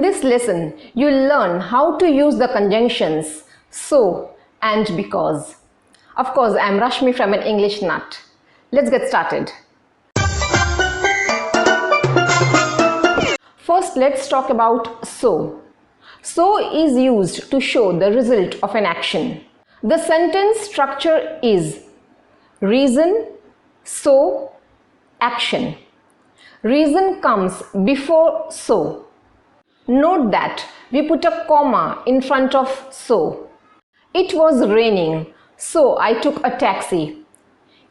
this lesson, you'll learn how to use the conjunctions so and because. Of course, I'm Rashmi from an English Nut. Let's get started. First, let's talk about so. So is used to show the result of an action. The sentence structure is reason, so, action. Reason comes before so. Note that we put a comma in front of so. It was raining, so I took a taxi.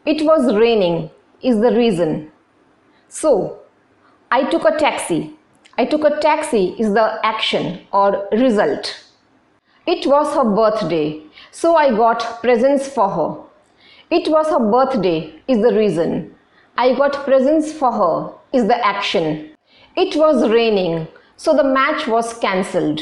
It was raining is the reason. So, I took a taxi. I took a taxi is the action or result. It was her birthday, so I got presents for her. It was her birthday is the reason. I got presents for her is the action. It was raining, so the match was cancelled.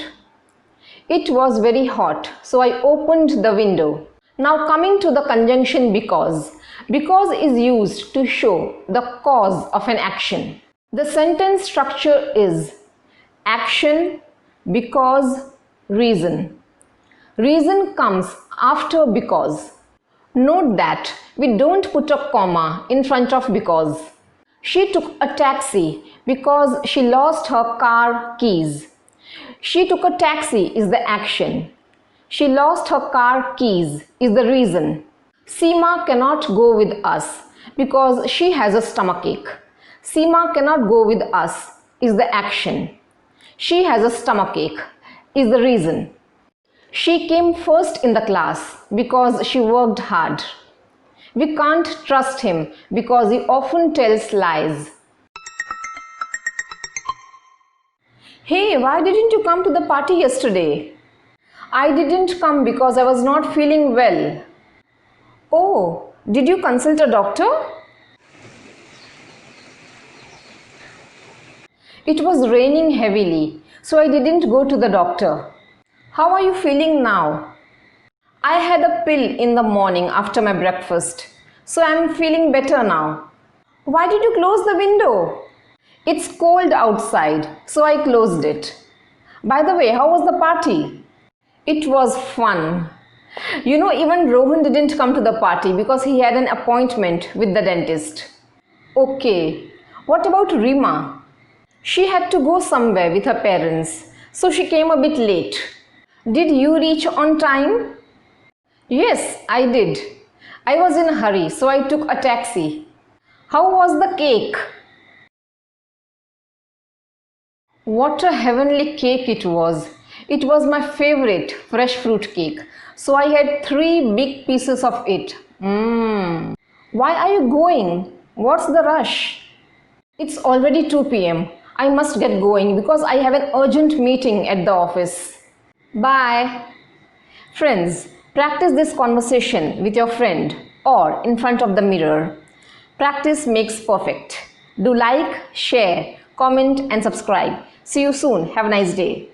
It was very hot, so I opened the window. Now coming to the conjunction because. Because is used to show the cause of an action. The sentence structure is action, because, reason. Reason comes after because. Note that we don't put a comma in front of because. She took a taxi because she lost her car keys. She took a taxi is the action. She lost her car keys is the reason. Seema cannot go with us because she has a stomachache. Seema cannot go with us is the action. She has a stomachache is the reason. She came first in the class because she worked hard. We can't trust him because he often tells lies. Hey, why didn't you come to the party yesterday? I didn't come because I was not feeling well. Oh, did you consult a doctor? It was raining heavily, so I didn't go to the doctor. How are you feeling now? I had a pill in the morning after my breakfast, so I am feeling better now. Why did you close the window? It's cold outside, so I closed it. By the way, how was the party? It was fun. You know, even Rohan didn't come to the party because he had an appointment with the dentist. Okay, what about Rima? She had to go somewhere with her parents, so she came a bit late. Did you reach on time? Yes, I did. I was in a hurry, so I took a taxi. How was the cake? What a heavenly cake it was. It was my favorite fresh fruit cake. So I had 3 big pieces of it. Why are you going? What's the rush? It's already 2 p.m. I must get going because I have an urgent meeting at the office. Bye. Friends, practice this conversation with your friend or in front of the mirror. Practice makes perfect. Do like, share, comment and subscribe. See you soon. Have a nice day.